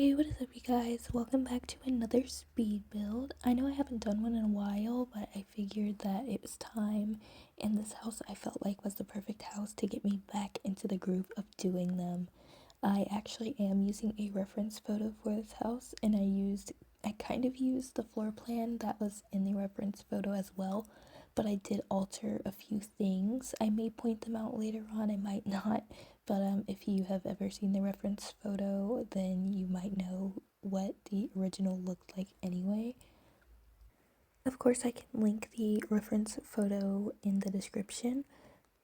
Hey, what is up, you guys? Welcome back to another speed build. I know I haven't done one in a while, but I figured that it was time, and this house I felt like was the perfect house to get me back into the groove of doing them. I actually am using a reference photo for this house, and I kind of used the floor plan that was in the reference photo as well, but I did alter a few things. I may point them out later on, I might not, but if you have ever seen the reference photo, then you might know what the original looked like anyway. Of course, I can link the reference photo in the description.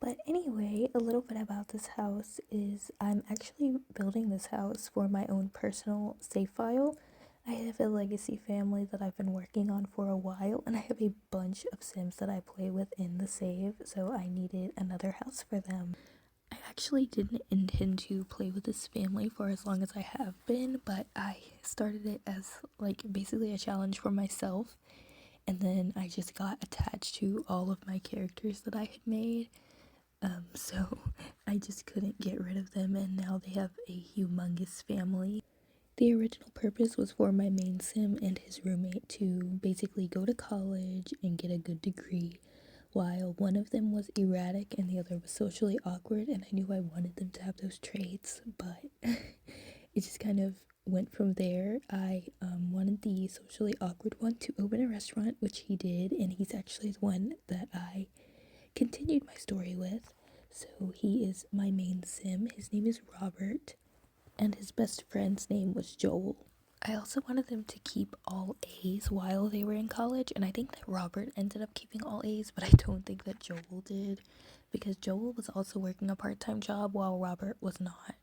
But anyway, a little bit about this house is I'm actually building this house for my own personal save file. I have a legacy family that I've been working on for a while, and I have a bunch of Sims that I play with in the save, so I needed another house for them. I actually didn't intend to play with this family for as long as I have been, but I started it as like basically a challenge for myself, and then I just got attached to all of my characters that I had made. So I just couldn't get rid of them, and now they have a humongous family. The original purpose was for my main sim and his roommate to basically go to college and get a good degree, while one of them was erratic and the other was socially awkward, and I knew I wanted them to have those traits, but it just kind of went from there. I wanted the socially awkward one to open a restaurant, which he did, and he's actually the one that I continued my story with. So he is my main sim. His name is Robert, and his best friend's name was Joel. I also wanted them to keep all A's while they were in college, and I think that Robert ended up keeping all A's, but I don't think that Joel did, because Joel was also working a part-time job while Robert was not.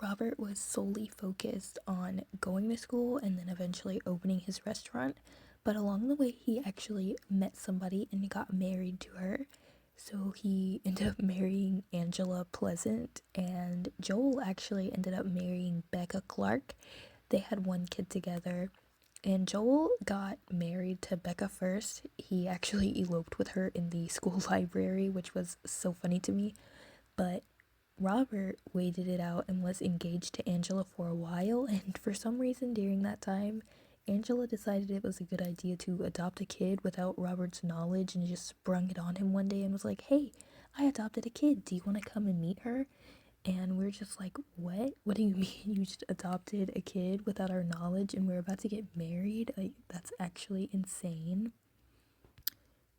Robert was solely focused on going to school and then eventually opening his restaurant, but along the way he actually met somebody and he got married to her. So he ended up marrying Angela Pleasant, and Joel actually ended up marrying Becca Clark. They had one kid together, and Joel got married to Becca first. He actually eloped with her in the school library, which was so funny to me, but Robert waited it out and was engaged to Angela for a while, and for some reason during that time, Angela decided it was a good idea to adopt a kid without Robert's knowledge and just sprung it on him one day and was like, "Hey, I adopted a kid. Do you want to come and meet her?" And we're just like, "What? What do you mean you just adopted a kid without our knowledge and we're about to get married? Like, that's actually insane."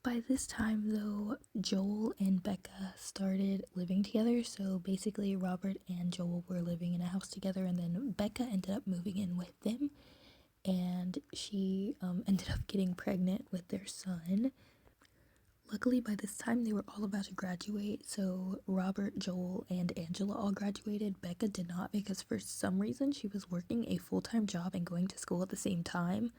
By this time, though, Joel and Becca started living together. So basically, Robert and Joel were living in a house together, and then Becca ended up moving in with them. And she ended up getting pregnant with their son. Luckily, by this time, they were all about to graduate. So Robert, Joel, and Angela all graduated. Becca did not, because for some reason she was working a full-time job and going to school at the same time,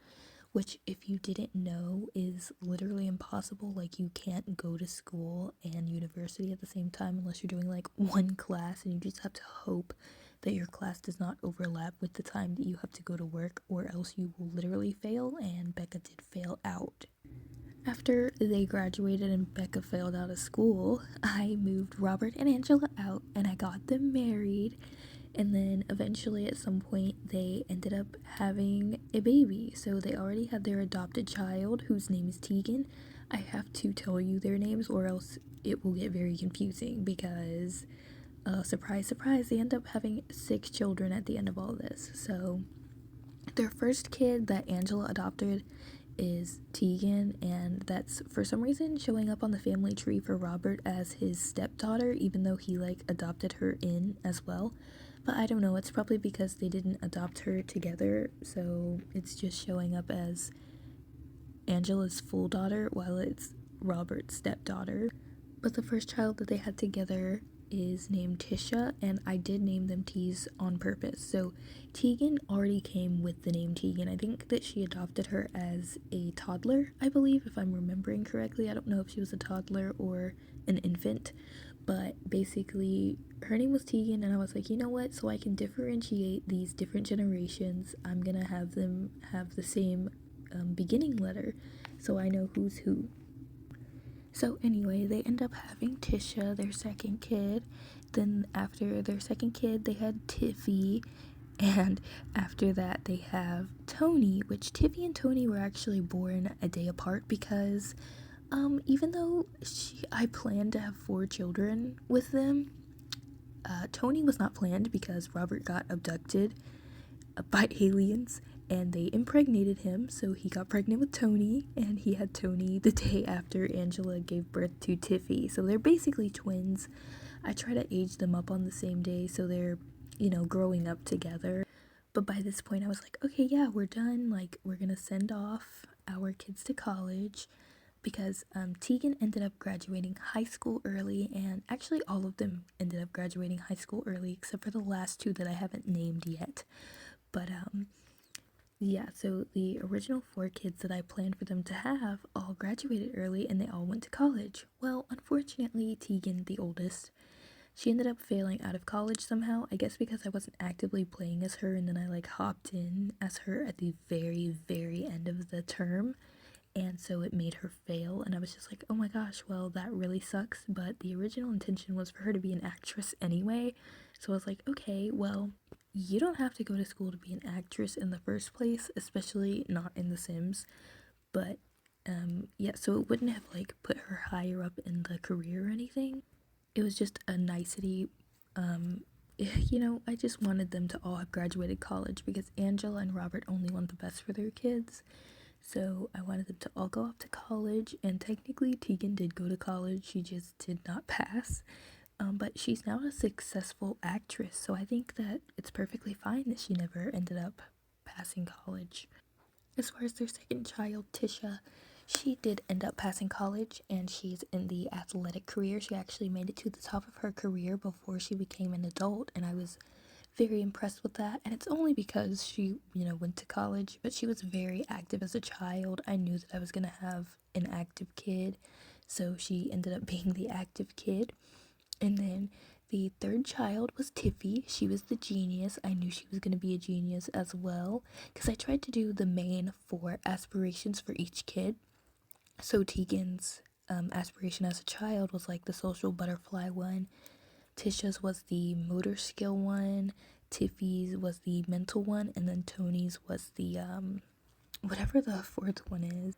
which, if you didn't know, is literally impossible. Like, you can't go to school and university at the same time unless you're doing like one class, and you just have to hope that your class does not overlap with the time that you have to go to work, or else you will literally fail. And Becca did fail out. After they graduated and Becca failed out of school, I moved Robert and Angela out and I got them married. And then eventually, at some point, they ended up having a baby. So they already had their adopted child, whose name is Tegan. I have to tell you their names, or else it will get very confusing because, surprise, surprise, they end up having 6 children at the end of all this. So their first kid that Angela adopted is Tegan, and that's for some reason showing up on the family tree for Robert as his stepdaughter, even though he like adopted her in as well. But I don't know, it's probably because they didn't adopt her together, so it's just showing up as Angela's full daughter while it's Robert's stepdaughter. But the first child that they had together is named Tisha, and I did name them T's on purpose. So Tegan already came with the name Tegan. I think that she adopted her as a toddler, I believe, if I'm remembering correctly. I don't know if she was a toddler or an infant, but basically her name was Tegan, and I was like, you know what, so I can differentiate these different generations, I'm gonna have them have the same beginning letter so I know who's who. So anyway, they end up having Tisha, their second kid. Then after their second kid, they had Tiffy. And after that, they have Tony, which Tiffy and Tony were actually born a day apart because even though I planned to have 4 children with them, Tony was not planned because Robert got abducted by aliens and they impregnated him, so he got pregnant with Tony, and he had Tony the day after Angela gave birth to Tiffy. So they're basically twins. I try to age them up on the same day so they're, growing up together. But by this point, I was like, okay, yeah, we're done. Like, we're gonna send off our kids to college because Tegan ended up graduating high school early, and actually, all of them ended up graduating high school early except for the last 2 that I haven't named yet. But yeah, so the original 4 kids that I planned for them to have all graduated early and they all went to college. Well, unfortunately, Tegan, the oldest, she ended up failing out of college somehow. I guess because I wasn't actively playing as her and then I like hopped in as her at the very, very end of the term. And so it made her fail. And I was just like, oh my gosh, well, that really sucks. But the original intention was for her to be an actress anyway. So I was like, okay, well, you don't have to go to school to be an actress in the first place, especially not in The Sims. But yeah, so it wouldn't have like put her higher up in the career or anything. It was just a nicety. I just wanted them to all have graduated college because Angela and Robert only want the best for their kids. So I wanted them to all go off to college, and technically Tegan did go to college, she just did not pass. But she's now a successful actress, so I think that it's perfectly fine that she never ended up passing college. As far as their second child, Tisha, she did end up passing college and she's in the athletic career. She actually made it to the top of her career before she became an adult, and I was very impressed with that. And it's only because she, went to college, but she was very active as a child. I knew that I was going to have an active kid, so she ended up being the active kid. And then the third child was Tiffy. She was the genius. I knew she was going to be a genius as well because I tried to do the main 4 aspirations for each kid. So Tegan's aspiration as a child was like the social butterfly one. Tisha's was the motor skill one. Tiffy's was the mental one. And then Tony's was the whatever the 4th one is.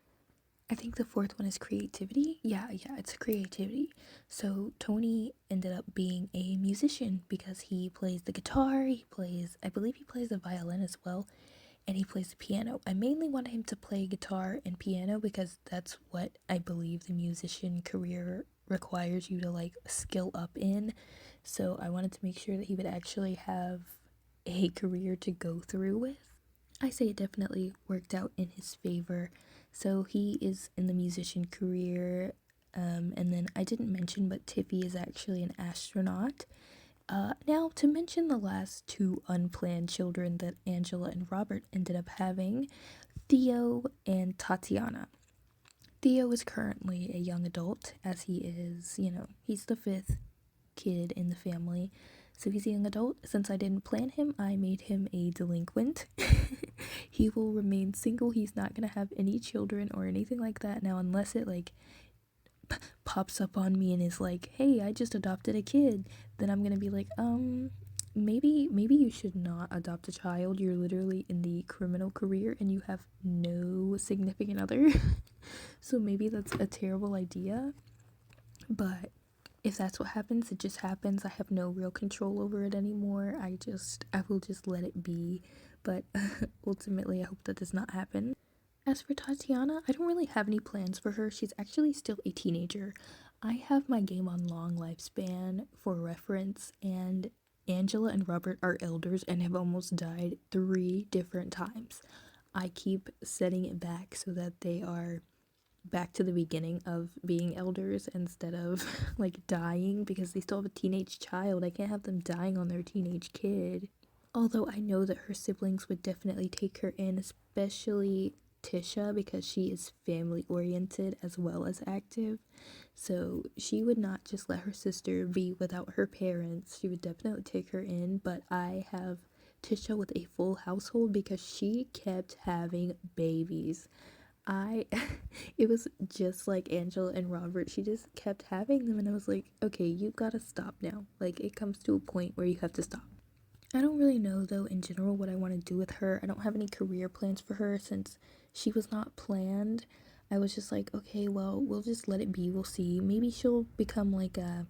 I think the 4th one is creativity. Yeah, it's creativity. So Tony ended up being a musician because he plays the guitar, I believe he plays the violin as well, and he plays the piano. I mainly wanted him to play guitar and piano because that's what I believe the musician career requires you to like skill up in. So I wanted to make sure that he would actually have a career to go through with. I say it definitely worked out in his favor. So he is in the musician career. And then I didn't mention, but Tiffy is actually an astronaut. Now, to mention the last 2 unplanned children that Angela and Robert ended up having, Theo and Tatiana. Theo is currently a young adult, as he is, he's the 5th kid in the family. So he's a young adult. Since I didn't plan him, I made him a delinquent. He will remain single. He's not going to have any children or anything like that. Now, unless it like pops up on me and is like, hey, I just adopted a kid, then I'm going to be like, maybe you should not adopt a child. You're literally in the criminal career and you have no significant other. So maybe that's a terrible idea. But if that's what happens, it just happens. I have no real control over it anymore. I will just let it be. But ultimately, I hope that does not happen. As for Tatiana, I don't really have any plans for her. She's actually still a teenager. I have my game on long lifespan for reference, and Angela and Robert are elders and have almost died 3 different times. I keep setting it back so that they are back to the beginning of being elders instead of like dying because they still have a teenage child. I can't have them dying on their teenage kid. Although I know that her siblings would definitely take her in, especially Tisha, because she is family oriented as well as active. So she would not just let her sister be without her parents. She would definitely take her in. But I have Tisha with a full household because she kept having babies. It was just like Angela and Robert. She just kept having them, and I was like, okay, you gotta stop now. Like, it comes to a point where you have to stop. I don't really know though in general what I want to do with her. I don't have any career plans for her since she was not planned. I was just like, okay, well, we'll just let it be. We'll see. Maybe she'll become like a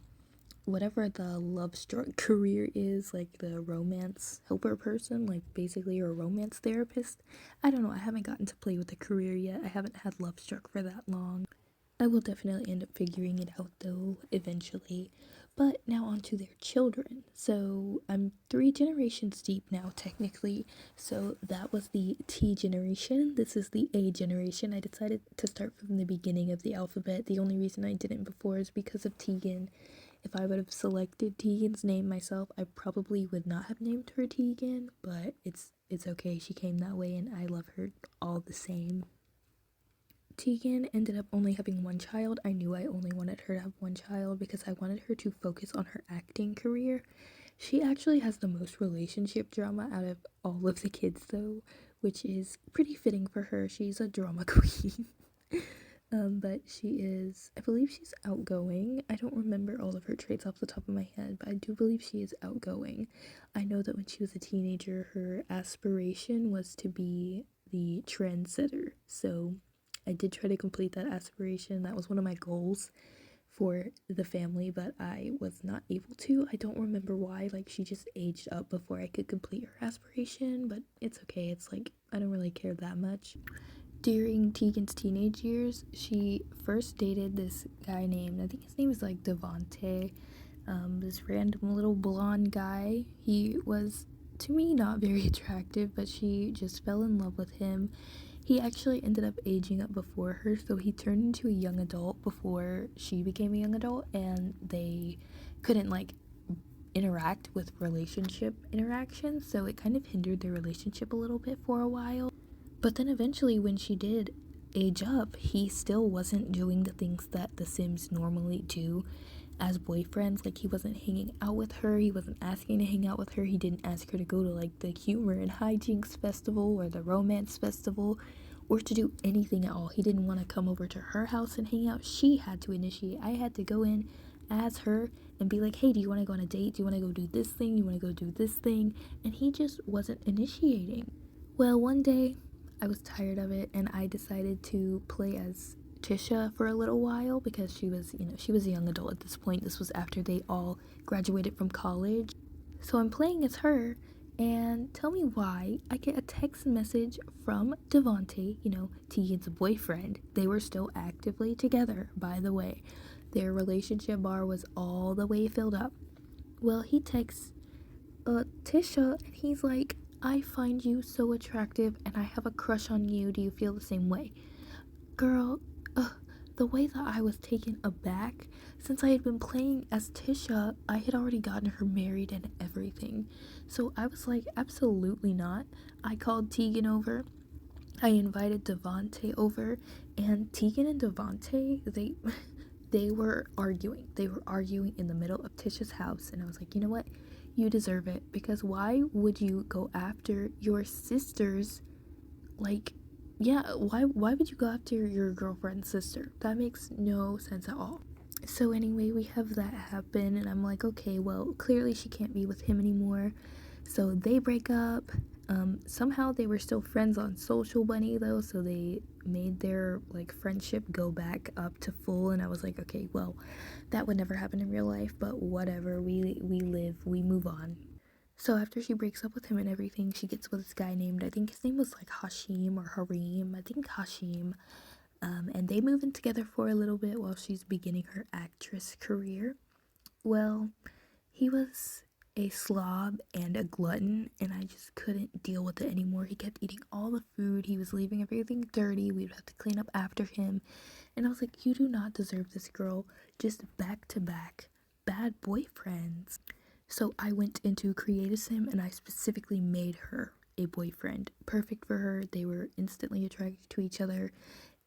whatever the Lovestruck career is, like the romance helper person, like basically a romance therapist. I don't know. I haven't gotten to play with the career yet. I haven't had Lovestruck for that long. I will definitely end up figuring it out though, eventually. But now on to their children. So I'm 3 generations deep now, technically. So that was the T generation. This is the A generation. I decided to start from the beginning of the alphabet. The only reason I didn't before is because of Tegan. If I would have selected Tegan's name myself, I probably would not have named her Tegan, but it's okay. She came that way and I love her all the same. Tegan ended up only having 1 child. I knew I only wanted her to have 1 child because I wanted her to focus on her acting career. She actually has the most relationship drama out of all of the kids though, which is pretty fitting for her. She's a drama queen. But she is, I believe she's outgoing. I don't remember all of her traits off the top of my head, but I do believe she is outgoing. I know that when she was a teenager, her aspiration was to be the trendsetter. So I did try to complete that aspiration. That was one of my goals for the family, but I was not able to. I don't remember why. Like, she just aged up before I could complete her aspiration, but it's okay. It's like, I don't really care that much. During Tegan's teenage years, she first dated this guy named, I think his name is like Devante, this random little blonde guy. He was, to me, not very attractive, but she just fell in love with him. He actually ended up aging up before her, so he turned into a young adult before she became a young adult, and they couldn't like interact with relationship interactions, so it kind of hindered their relationship a little bit for a while. But then eventually, when she did age up, he still wasn't doing the things that the Sims normally do as boyfriends. Like, he wasn't hanging out with her, he wasn't asking to hang out with her, he didn't ask her to go to like the humor and hijinks festival or the romance festival or to do anything at all. He didn't want to come over to her house and hang out. She had to initiate. I had to go in as her and be like, hey, do you want to go on a date? Do you want to go do this thing? You want to go do this thing? And he just wasn't initiating. Well, one day I was tired of it and I decided to play as Tisha for a little while because she was, she was a young adult at this point. This was after they all graduated from college. So I'm playing as her, and tell me why I get a text message from Devante, Tegan's boyfriend. They were still actively together, by the way. Their relationship bar was all the way filled up. Well, he texts Tisha, and he's like, I find you so attractive and I have a crush on you. Do you feel the same way? Girl, the way that I was taken aback, since I had been playing as Tisha, I had already gotten her married and everything. So I was like, absolutely not. I called Tegan over. I invited Devante over, and Tegan and Devante, they were arguing. They were arguing in the middle of Tisha's house, and I was like, you know what? You deserve it, because why would you go after your sister's, like, yeah, why would you go after your girlfriend's sister? That makes no sense at all. So anyway, we have that happen, and I'm like, okay, well, clearly she can't be with him anymore. So they break up. Somehow they were still friends on Social Bunny though, so they made their like friendship go back up to full, and I was like, okay, well, that would never happen in real life, but whatever. We live, we move on. So after she breaks up with him and everything, she gets with this guy named, I think his name was like Hashim or Harim, I think Hashim. And they move in together for a little bit while she's beginning her actress career. Well, he was a slob and a glutton, and I just couldn't deal with it anymore. He kept eating all the food. He was leaving everything dirty. We'd have to clean up after him. And I was like, you do not deserve this, girl. Just back to back bad boyfriends. So I went into Create a Sim and I specifically made her a boyfriend. Perfect for her. They were instantly attracted to each other.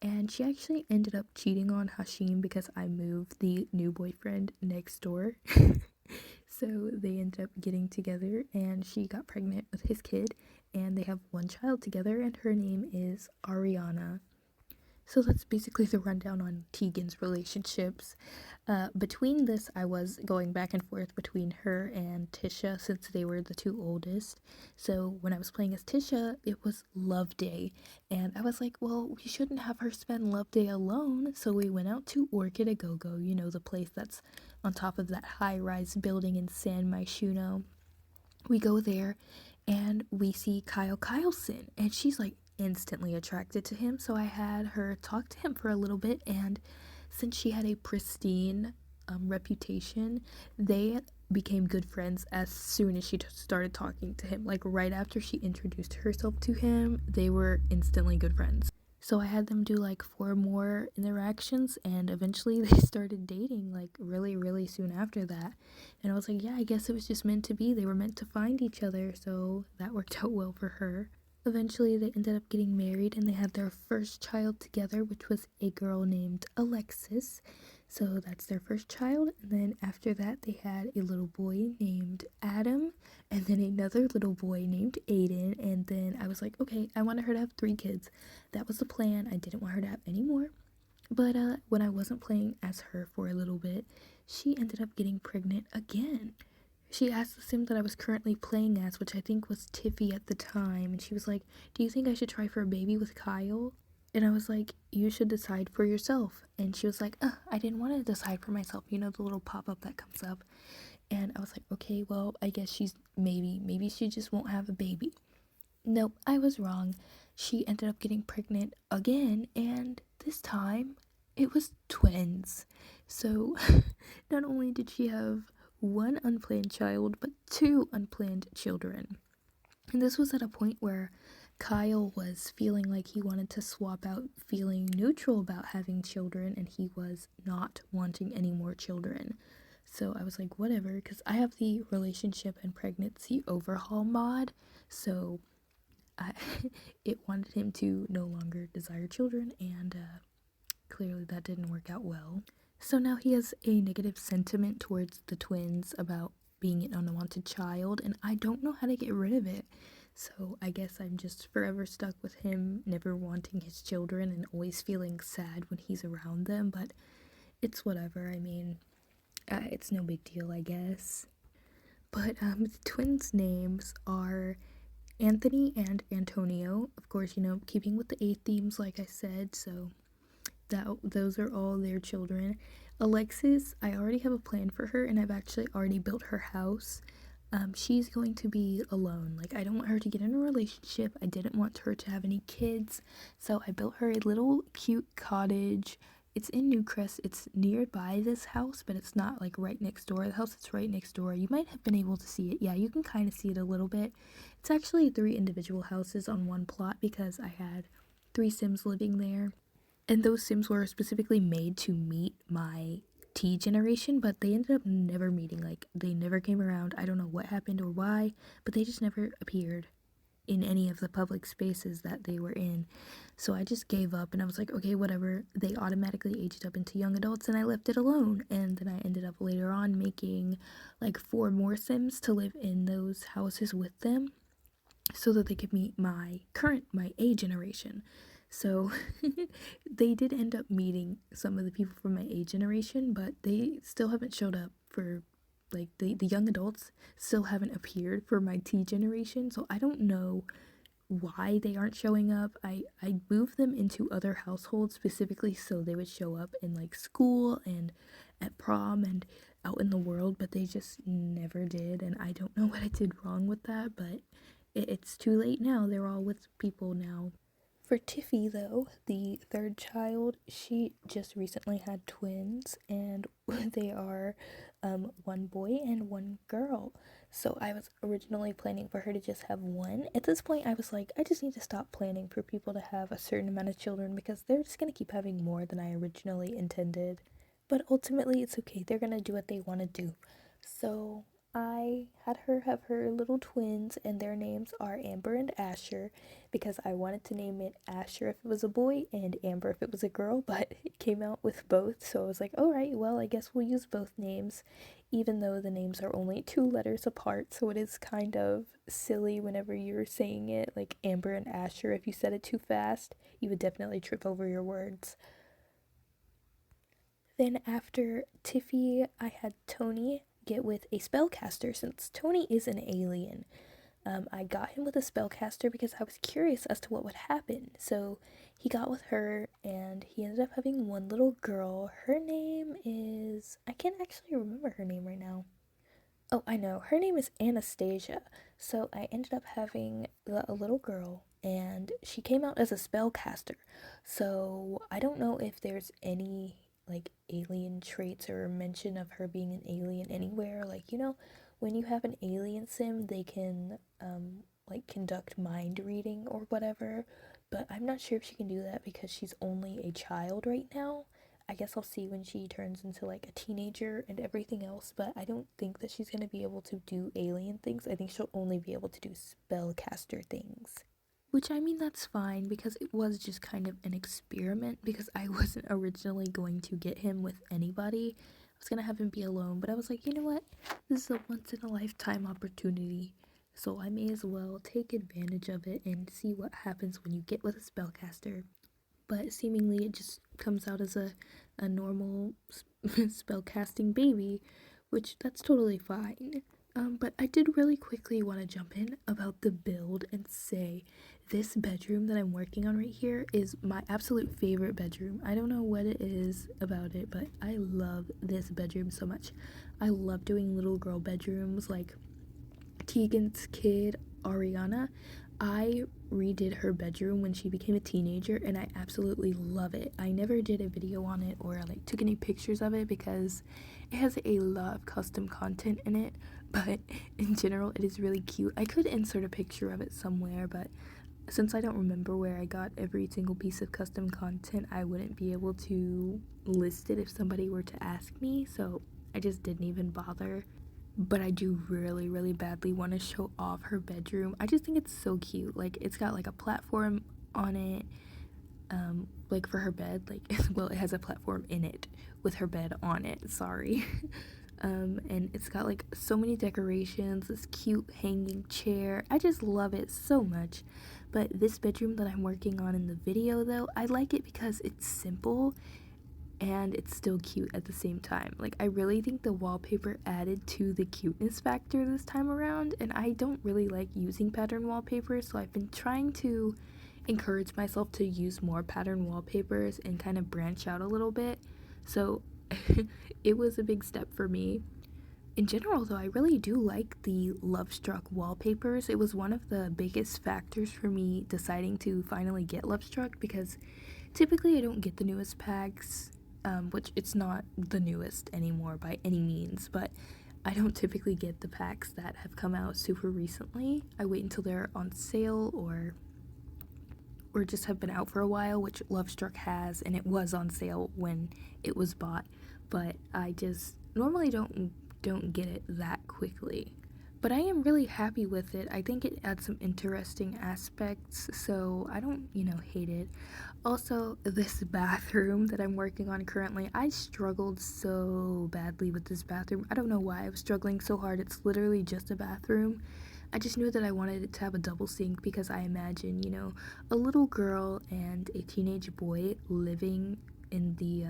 And she actually ended up cheating on Hashim because I moved the new boyfriend next door. So they ended up getting together and she got pregnant with his kid, and they have 1 child together, and her name is Ariana. So that's basically the rundown on Tegan's relationships. Between this, I was going back and forth between her and Tisha since they were the two oldest. So when I was playing as Tisha, it was Love Day. And I was like, well, we shouldn't have her spend Love Day alone. So we went out to Orchid A Go Go, you know, the place that's on top of that high rise building in San Myshuno. We go there and we see Kyle Kyleson, and she's like instantly attracted to him. So I had her talk to him for a little bit, and since she had a pristine reputation, they became good friends as soon as she started talking to him. Like right after she introduced herself to him, they were instantly good friends. So I had them do like 4 more interactions, and eventually they started dating like really, really soon after that. And I was like, yeah, I guess it was just meant to be. They were meant to find each other, so that worked out well for her. Eventually, they ended up getting married and they had their first child together, which was a girl named Alexis. So that's their first child. And then after that, they had a little boy named Adam, and then another little boy named Aiden. And then I was like, okay, I wanted her to have 3 kids. That was the plan. I didn't want her to have any more. But when I wasn't playing as her for a little bit, she ended up getting pregnant again. She asked the sim that I was currently playing as, which I think was Tiffy at the time, and she was like, do you think I should try for a baby with Kyle? And I was like, you should decide for yourself. And she was like, I didn't want to decide for myself. You know, the little pop-up that comes up. And I was like, okay, well, I guess she's maybe she just won't have a baby. Nope, I was wrong. She ended up getting pregnant again, and this time it was twins. So not only did she have 1 unplanned child, but 2 unplanned children. And this was at a point where Kyle was feeling like he wanted to swap out feeling neutral about having children, and he was not wanting any more children. So I was like, whatever, because I have the relationship and pregnancy overhaul mod. So I, it wanted him to no longer desire children, and clearly that didn't work out well. So now he has a negative sentiment towards the twins about being an unwanted child, and I don't know how to get rid of it. So I guess I'm just forever stuck with him never wanting his children and always feeling sad when he's around them, but it's whatever. I mean, it's no big deal, I guess. But the twins' names are Anthony and Antonio. Of course, you know, keeping with the A themes, like I said, so those are all their children. Alexis, I already have a plan for her, and I've actually already built her house. She's going to be alone. Like, I don't want her to get in a relationship. I didn't want her to have any kids, so I built her a little cute cottage. It's in Newcrest. It's nearby this house, but it's not like right next door. The house that's right next door, you might have been able to see it. Yeah, you can kind of see it a little bit. It's actually 3 individual houses on one plot because I had 3 Sims living there. And those Sims were specifically made to meet my T generation, but they ended up never meeting. Like, they never came around. I don't know what happened or why, but they just never appeared in any of the public spaces that they were in. So I just gave up and I was like, okay, whatever. They automatically aged up into young adults and I left it alone. And then I ended up later on making like 4 more Sims to live in those houses with them so that they could meet my A generation. So they did end up meeting some of the people from my A generation, but they still haven't showed up for, like, the young adults still haven't appeared for my T generation. So I don't know why they aren't showing up. I moved them into other households specifically so they would show up in like school and at prom and out in the world, but they just never did, and I don't know what I did wrong with that, but it's too late now. They're all with people now. For Tiffy, though, the 3rd child, she just recently had twins, and they are 1 boy and 1 girl. So I was originally planning for her to just have 1. At this point, I was like, I just need to stop planning for people to have a certain amount of children because they're just going to keep having more than I originally intended. But ultimately, it's okay. They're going to do what they want to do. So I had her have her little twins, and their names are Amber and Asher because I wanted to name it Asher if it was a boy and Amber if it was a girl, but it came out with both, so I was like, alright, well, I guess we'll use both names, even though the names are only 2 letters apart, so it is kind of silly whenever you're saying it, like Amber and Asher. If you said it too fast, you would definitely trip over your words. Then after Tiffy, I had Tony get with a spellcaster since Tony is an alien. I got him with a spellcaster because I was curious as to what would happen. So he got with her and he ended up having one little girl. Her name is. I can't actually remember her name right now. Oh, I know. Her name is Anastasia. So I ended up having a little girl, and she came out as a spellcaster. So I don't know if there's any like alien traits or mention of her being an alien anywhere. Like, when you have an alien sim, they can like conduct mind reading or whatever. But I'm not sure if she can do that because she's only a child right now. I guess I'll see when she turns into like a teenager and everything else, but I don't think that she's gonna be able to do alien things. I think she'll only be able to do spellcaster things. Which, I mean, that's fine because it was just kind of an experiment because I wasn't originally going to get him with anybody. I was gonna have him be alone, but I was like, you know what? This is a once in a lifetime opportunity. So I may as well take advantage of it and see what happens when you get with a spellcaster. But seemingly it just comes out as a normal spellcasting baby, which that's totally fine. But I did really quickly want to jump in about the build and say this bedroom that I'm working on right here is my absolute favorite bedroom. I don't know what it is about it, but I love this bedroom so much. I love doing little girl bedrooms like Tegan's kid, Ariana. I redid her bedroom when she became a teenager and I absolutely love it. I never did a video on it or like took any pictures of it because it has a lot of custom content in it, but in general it is really cute. I could insert a picture of it somewhere, but since I don't remember where I got every single piece of custom content, I wouldn't be able to list it if somebody were to ask me, so I just didn't even bother. But I do really, really badly want to show off her bedroom. I just think it's so cute. Like, it's got like a platform on it, like for her bed. Like, well, it has a platform in it with her bed on it. Sorry. And it's got like so many decorations, this cute hanging chair. I just love it so much. But this bedroom that I'm working on in the video, though, I like it because it's simple and it's still cute at the same time. Like, I really think the wallpaper added to the cuteness factor this time around, and I don't really like using pattern wallpapers, so I've been trying to encourage myself to use more pattern wallpapers and kind of branch out a little bit. So it was a big step for me. In general, though, I really do like the Lovestruck wallpapers. It was one of the biggest factors for me deciding to finally get Lovestruck because typically I don't get the newest packs, which it's not the newest anymore by any means, but I don't typically get the packs that have come out super recently. I wait until they're on sale or just have been out for a while, which Lovestruck has, and it was on sale when it was bought, but I just normally don't get it that quickly. But I am really happy with it. I think it adds some interesting aspects, so I don't, hate it. Also, this bathroom that I'm working on currently, I struggled so badly with this bathroom. I don't know why I was struggling so hard. It's literally just a bathroom. I just knew that I wanted it to have a double sink because I imagine, a little girl and a teenage boy living in the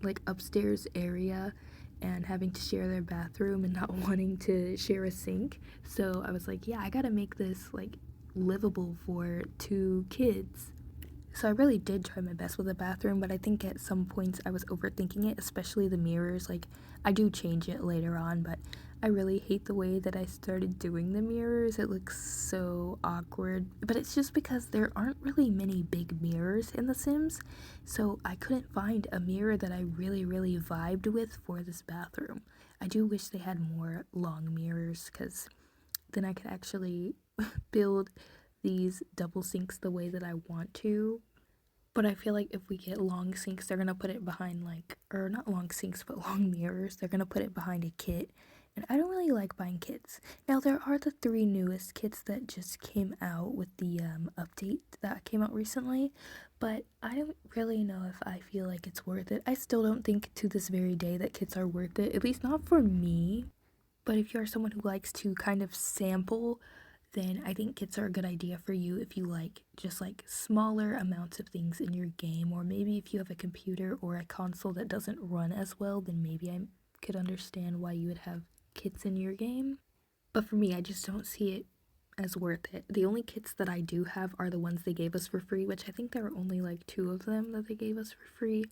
like upstairs area and having to share their bathroom and not wanting to share a sink. So I was like, yeah, I gotta make this like livable for 2 kids. So I really did try my best with the bathroom, but I think at some points I was overthinking it, especially the mirrors. Like, I do change it later on, but I really hate the way that I started doing the mirrors. It looks so awkward, but it's just because there aren't really many big mirrors in The Sims, so I couldn't find a mirror that I really, really vibed with for this bathroom. I do wish they had more long mirrors, because then I could actually build these double sinks the way that I want to. But I feel like if we get long sinks, they're gonna put it behind like, or not long sinks, but long mirrors. They're gonna put it behind a kit, and I don't really like buying kits. Now, there are the 3 newest kits that just came out with the update that came out recently, but I don't really know if I feel like it's worth it. I still don't think to this very day that kits are worth it, at least not for me. But if you're someone who likes to kind of sample, then I think kits are a good idea for you if you like just like smaller amounts of things in your game, or maybe if you have a computer or a console that doesn't run as well, then maybe I could understand why you would have kits in your game. But for me, I just don't see it as worth it. The only kits that I do have are the ones they gave us for free, which I think there were only like 2 of them that they gave us for free.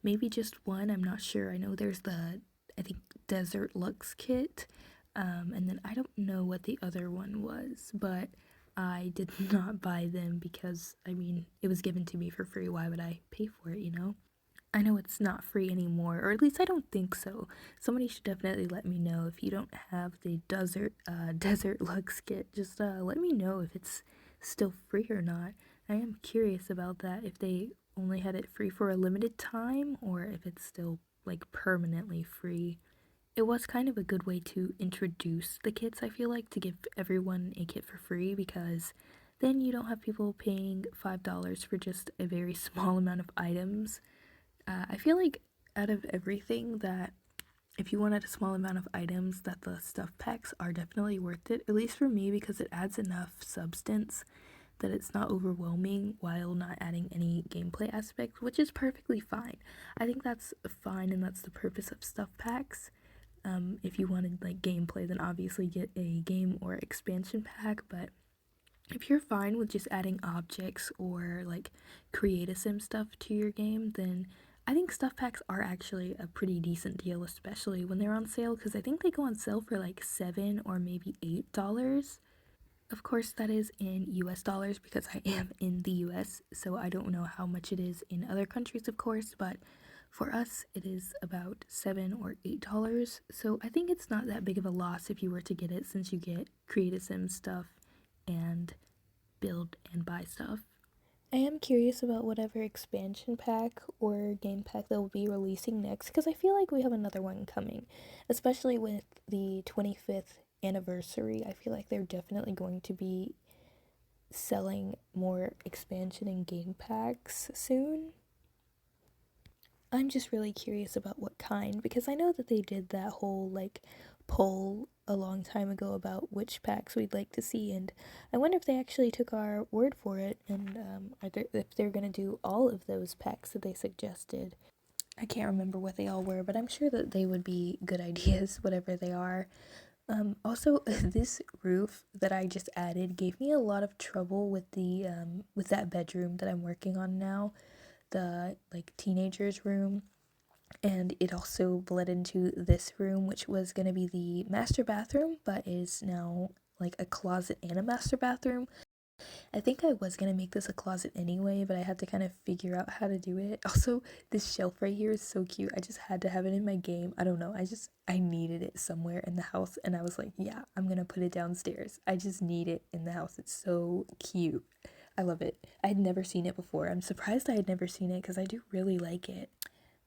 Maybe just one, I'm not sure. I know there's the, I think, Desert Lux kit. And then I don't know what the other one was, but I did not buy them because, I mean, it was given to me for free. Why would I pay for it, you know? I know it's not free anymore, or at least I don't think so. Somebody should definitely let me know if you don't have the Desert Lux kit. Just let me know if it's still free or not. I am curious about that, if they only had it free for a limited time or if it's still like permanently free. It was kind of a good way to introduce the kits, I feel like, to give everyone a kit for free, because then you don't have people paying $5 for just a very small amount of items. I feel like out of everything, that if you wanted a small amount of items, that the stuff packs are definitely worth it, at least for me, because it adds enough substance that it's not overwhelming while not adding any gameplay aspects, which is perfectly fine. I think that's fine, and that's the purpose of stuff packs. If you wanted like gameplay, then obviously get a game or expansion pack, but if you're fine with just adding objects or like create a sim stuff to your game, then I think stuff packs are actually a pretty decent deal, especially when they're on sale, because I think they go on sale for like $7 or maybe $8. Of course, that is in US dollars because I am in the US, so I don't know how much it is in other countries, of course, but for us, it is about $7 or $8. So I think it's not that big of a loss if you were to get it, since you get Create a Sim stuff and build and buy stuff. I am curious about whatever expansion pack or game pack they'll be releasing next, because I feel like we have another one coming, especially with the 25th anniversary. I feel like they're definitely going to be selling more expansion and game packs soon. I'm just really curious about what kind, because I know that they did that whole like poll a long time ago about which packs we'd like to see, and I wonder if they actually took our word for it, and if they're gonna do all of those packs that they suggested. I can't remember what they all were, but I'm sure that they would be good ideas, whatever they are. Also, this roof that I just added gave me a lot of trouble with the with that bedroom that I'm working on now, the like teenagers room, and it also bled into this room, which was going to be the master bathroom but is now like a closet and a master bathroom. I think I was going to make this a closet anyway, but I had to kind of figure out how to do it. Also, this shelf right here is so cute. I just had to have it in my game. I don't know, I needed it somewhere in the house, and I was like, yeah, I'm going to put it downstairs. I just need it in the house. It's so cute. I love it. I had never seen it before. I'm surprised I had never seen it because I do really like it.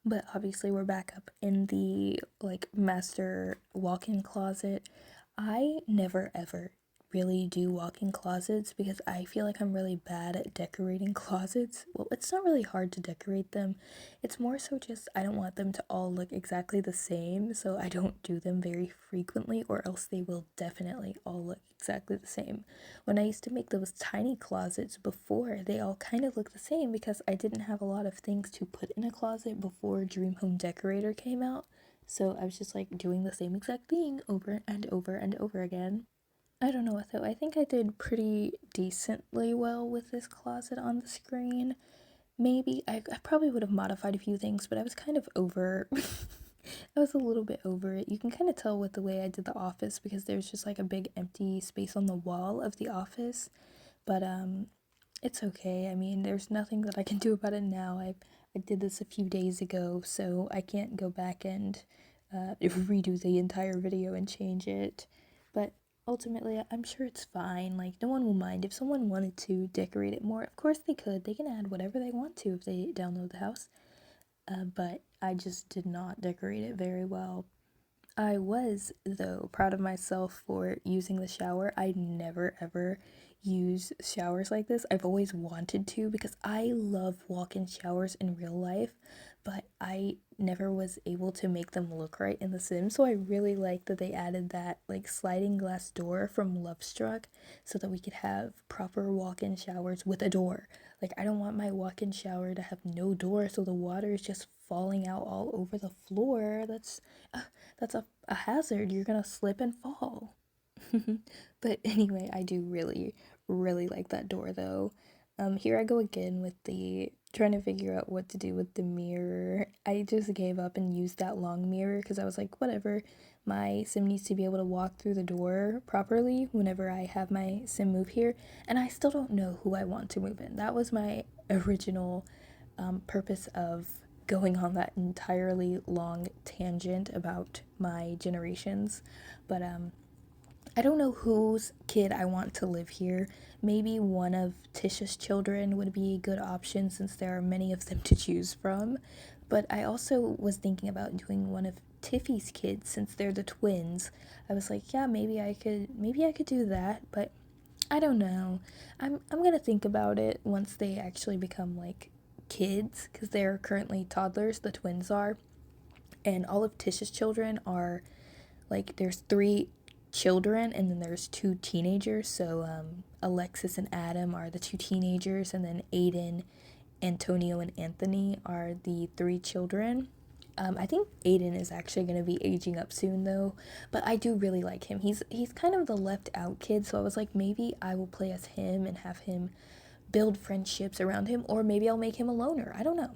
But obviously we're back up in the like master walk-in closet. I never ever really do walk-in closets because I feel like I'm really bad at decorating closets. Well, it's not really hard to decorate them. It's more so just I don't want them to all look exactly the same, so I don't do them very frequently, or else they will definitely all look exactly the same. When I used to make those tiny closets before, they all kind of look the same because I didn't have a lot of things to put in a closet before Dream Home Decorator came out. So I was just like doing the same exact thing over and over and over again. I don't know what though. I think I did pretty decently well with this closet on the screen. Maybe I probably would have modified a few things, but I was kind of over. I was a little bit over it. You can kind of tell with the way I did the office because there's just like a big empty space on the wall of the office. But it's okay. I mean, there's nothing that I can do about it now. I did this a few days ago, so I can't go back and redo the entire video and change it. But ultimately, I'm sure it's fine. Like, no one will mind. If someone wanted to decorate it more, of course they could. They can add whatever they want to if they download the house. But I just did not decorate it very well. I was, though, proud of myself for using the shower. I never ever use showers like this. I've always wanted to because I love walk-in showers in real life, but I never was able to make them look right in The Sims. So I really like that they added that like sliding glass door from Lovestruck so that we could have proper walk-in showers with a door. Like I don't want my walk-in shower to have no door so the water is just falling out all over the floor. That's a hazard. You're gonna slip and fall. But anyway, I do really, really like that door though. Here I go again with the trying to figure out what to do with the mirror. I just gave up and used that long mirror because I was like, whatever. My sim needs to be able to walk through the door properly whenever I have my sim move here, and I still don't know who I want to move in. That was my original purpose of going on that entirely long tangent about my generations. But I don't know whose kid I want to live here. Maybe one of Tisha's children would be a good option since there are many of them to choose from. But I also was thinking about doing one of Tiffy's kids since they're the twins. I was like, yeah, maybe I could do that, but I don't know. I'm going to think about it once they actually become like kids cuz they're currently toddlers, the twins are. And all of Tisha's children are like there's three children and then there's two teenagers. So Alexis and Adam are the two teenagers, and then Aiden, Antonio, and Anthony are the three children. I think Aiden is actually going to be aging up soon though, but I do really like him. He's kind of the left out kid, so I was like maybe I will play as him and have him build friendships around him, or maybe I'll make him a loner. I don't know.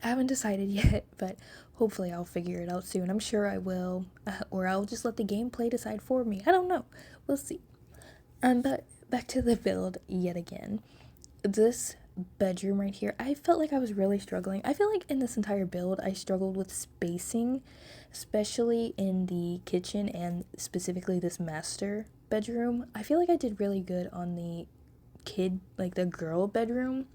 I haven't decided yet, but hopefully I'll figure it out soon. I'm sure I will, or I'll just let the gameplay decide for me. I don't know. We'll see. But back to the build yet again. This bedroom right here, I felt like I was really struggling. I feel like in this entire build, I struggled with spacing, especially in the kitchen and specifically this master bedroom. I feel like I did really good on the like the girl bedroom,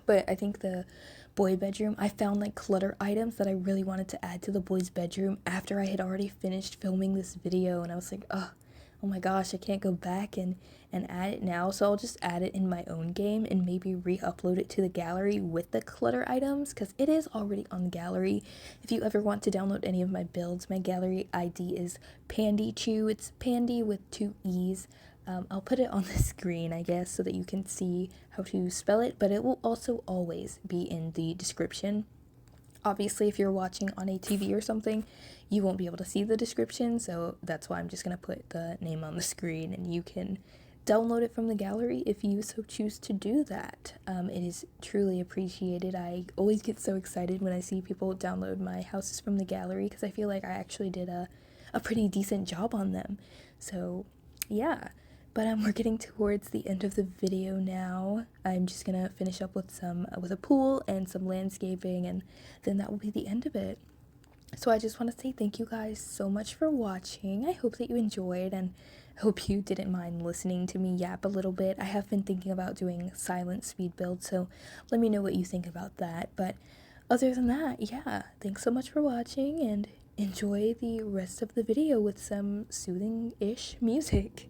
but I think the boy bedroom, I found like clutter items that I really wanted to add to the boys' bedroom after I had already finished filming this video, and I was like, oh my gosh, I can't go back and add it now, so I'll just add it in my own game and maybe re-upload it to the gallery with the clutter items because it is already on the gallery. If you ever want to download any of my builds, my gallery ID is pandieechu. It's pandy with two E's. I'll put it on the screen, I guess, so that you can see how to spell it, but it will also always be in the description. Obviously, if you're watching on a TV or something, you won't be able to see the description, so that's why I'm just going to put the name on the screen, and you can download it from the gallery if you so choose to do that. It is truly appreciated. I always get so excited when I see people download my houses from the gallery because I feel like I actually did a pretty decent job on them. So, yeah. But we're getting towards the end of the video now. I'm just gonna finish up with with a pool and some landscaping, and then that will be the end of it. So I just want to say thank you guys so much for watching. I hope that you enjoyed, and hope you didn't mind listening to me yap a little bit. I have been thinking about doing silent speed build, so let me know what you think about that. But other than that, yeah, thanks so much for watching, and enjoy the rest of the video with some soothing-ish music.